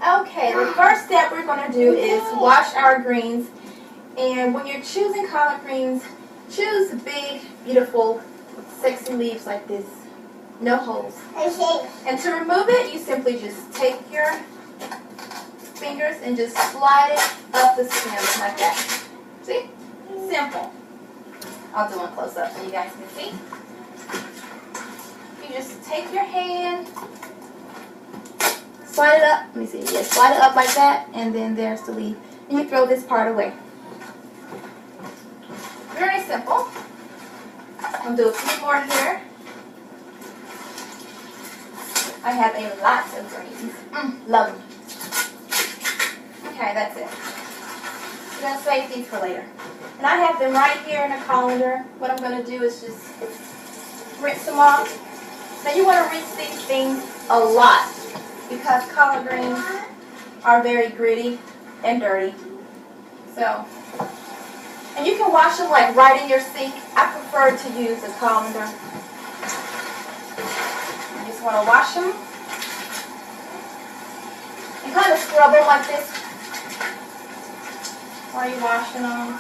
Okay, the first step we're going to do is wash our greens. And when you're choosing collard greens, choose big, beautiful, sexy leaves like this. No holes. And to remove it, you simply just take your fingers and just slide it up the stem like that. See? Simple. I'll do one close up so you guys can see. You just take your hand, slide it up. Let me see. Yeah, slide it up like that, and then there's the leaf. And you throw this part away. Very simple. I'll do a few more here. I have a lot of greens. Love them. Okay, that's it. I'm going to save these for later. And I have them right here in a colander. What I'm going to do is just rinse them off. Now you want to rinse these things a lot because collard greens are very gritty and dirty. So, and you can wash them like right in your sink. I prefer to use a colander. You just want to wash them and kind of scrub them like this while you're washing them.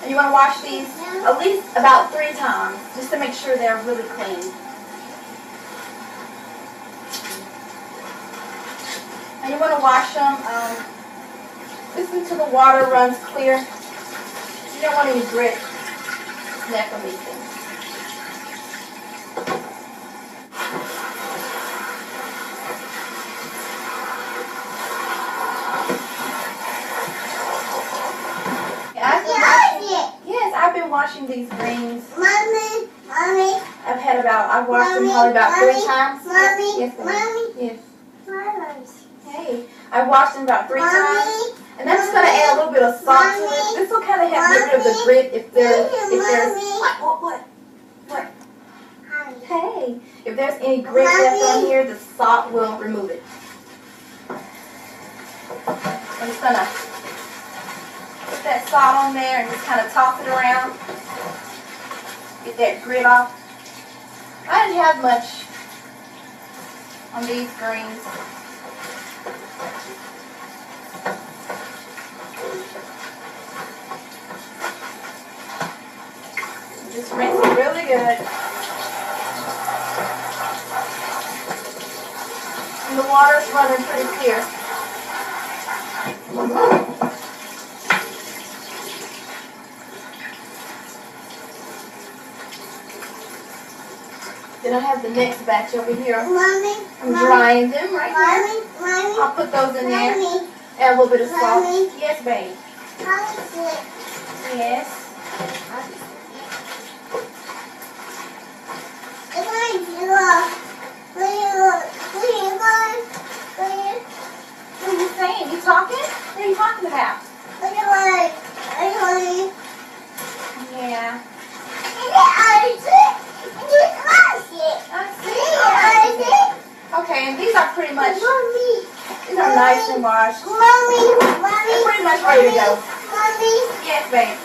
And you want to wash these at least about 3 times just to make sure they're really clean. And you want to wash them just until the water runs clear. You don't want any grit left on these things. I've been washing these greens. Mommy. I've washed them probably about 3 times. Mommy. Yes, Mommy. Yes. Hey, I've washed them about 3 times. And I'm just going to add a little bit of salt to it. This will kind of help get rid of the grit if there's what? Hey, if there's any grit left on here, the salt will remove it. I'm just going to put that salt on there and just kind of toss it around. Get that grit off. I didn't have much on these greens. Just rinse it really good. And the water's running pretty clear. Then I have the next batch over here. Mommy. I'm drying them right here. Mommy. I'll put those in there. Mommy. Add a little bit of salt. Mommy. Yes, babe. Yes. What are you saying? You talking? What are you talking about? Yeah. Okay, and these are pretty much, these are nice and washed. They're pretty much ready to go. Yes, babe.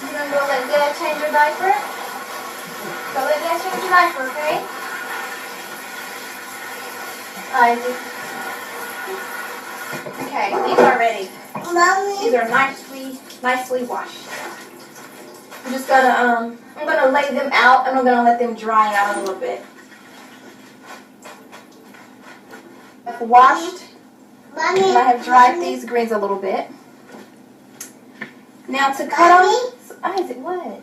You gonna go let Dad change your diaper? Go let Dad change your diaper, okay? Isaac. Okay, these are ready. These are nicely washed. I'm just gonna I'm gonna lay them out and I'm gonna let them dry out a little bit. I've washed and I have dried these greens a little bit. Now to cut them, Isaac, what?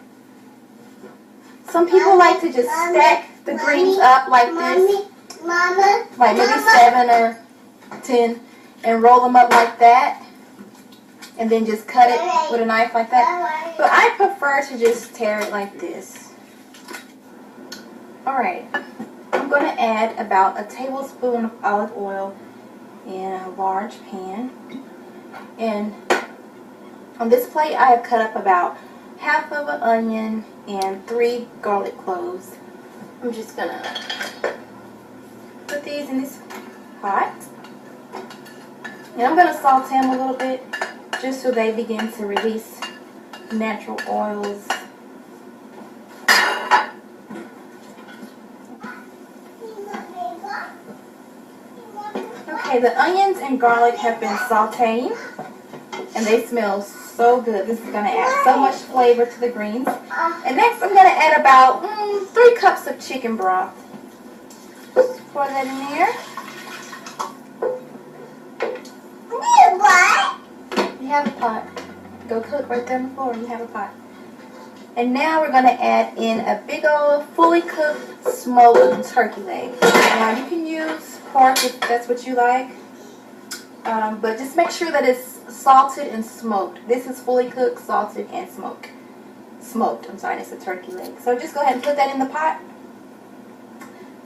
Some people like to just stack the greens up like this, like maybe 7 or 10, and roll them up like that, and then just cut it with a knife like that. But I prefer to just tear it like this. Alright, I'm going to add about a tablespoon of olive oil in a large pan. And on this plate I have cut up about half of an onion and 3 garlic cloves. I'm just going to put these in this pot. And I'm going to saute them a little bit. just so they begin to release natural oils. Okay, the onions and garlic have been sauteing, and they smell so good. This is going to add so much flavor to the greens. And next I'm going to add about 3 cups of chicken broth. Pour that in there. You have a pot. Go cook right there on the floor. You have a pot. And now we're going to add in a big old fully cooked smoked turkey leg. Now you can use pork if that's what you like. But just make sure that it's salted and smoked. This is fully cooked, salted, and smoked. I'm sorry, it's a turkey leg. So just go ahead and put that in the pot.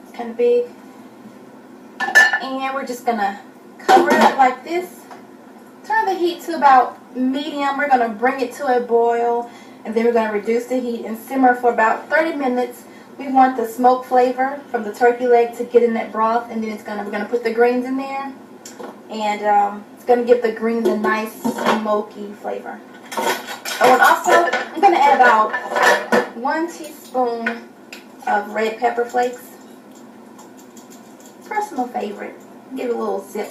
It's kind of big. And we're just going to cover it up like this. Turn the heat to about medium. We're going to bring it to a boil. And then we're going to reduce the heat and simmer for about 30 minutes. We want the smoke flavor from the turkey leg to get in that broth. And then we're going to put the greens in there. And it's going to give the greens a nice smoky flavor. Oh, and also, I'm going to add about 1 teaspoon of red pepper flakes. Personal favorite. Give it a little zip.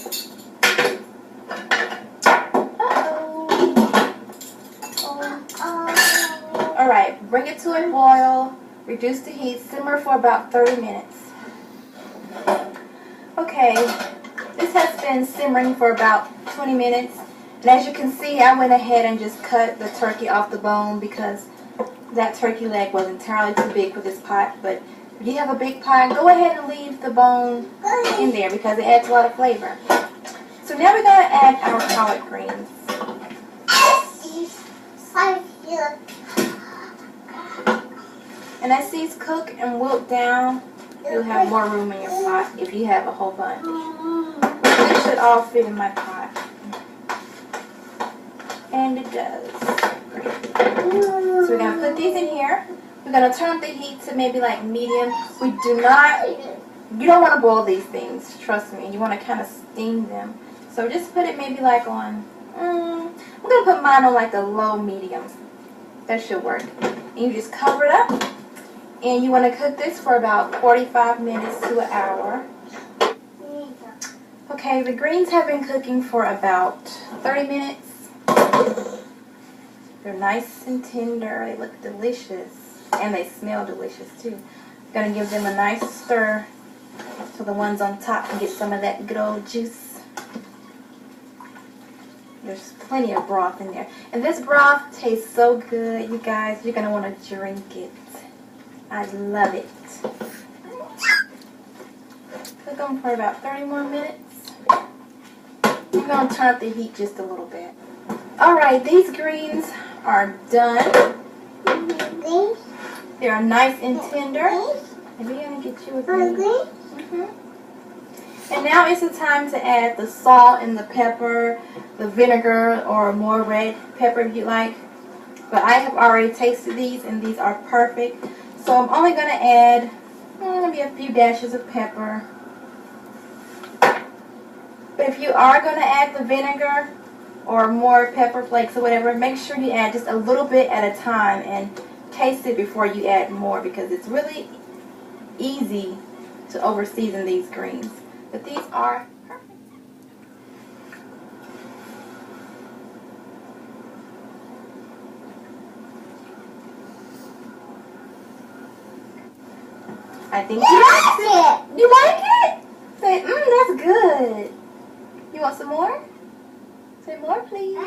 Alright, bring it to a boil. Reduce the heat. Simmer for about 30 minutes. Okay, this has been simmering for about 20 minutes. And as you can see, I went ahead and just cut the turkey off the bone because that turkey leg was entirely too big for this pot. But if you have a big pot, go ahead and leave the bone in there because it adds a lot of flavor. So now we're going to add our collard greens. And as these cook and wilt down, you'll have more room in your pot if you have a whole bunch. This should all fit in my pot. And it does. So we're going to put these in here. We're going to turn up the heat to maybe like medium. You don't want to boil these things, trust me. You want to kind of steam them. So just put it maybe like on, I'm going to put mine on like a low medium. That should work. And you just cover it up. And you want to cook this for about 45 minutes to an hour. Okay, the greens have been cooking for about 30 minutes. They're nice and tender. They look delicious. And they smell delicious too. Going to give them a nice stir so the ones on top can get some of that good old juice. There's plenty of broth in there. And this broth tastes so good, you guys. You're going to want to drink it. I love it. Cook them for about 30 more minutes. I'm going to turn up the heat just a little bit. Alright, these greens are done. They are nice and tender. Maybe I'm going to get you a green. And now it's the time to add the salt and the pepper, the vinegar, or more red pepper if you like. But I have already tasted these and these are perfect. So I'm only going to add maybe a few dashes of pepper. But if you are going to add the vinegar or more pepper flakes or whatever, make sure you add just a little bit at a time and taste it before you add more because it's really easy to over season these greens. But these are perfect. I think you like it. You like it? Say, that's good. You want some more? Say more, please.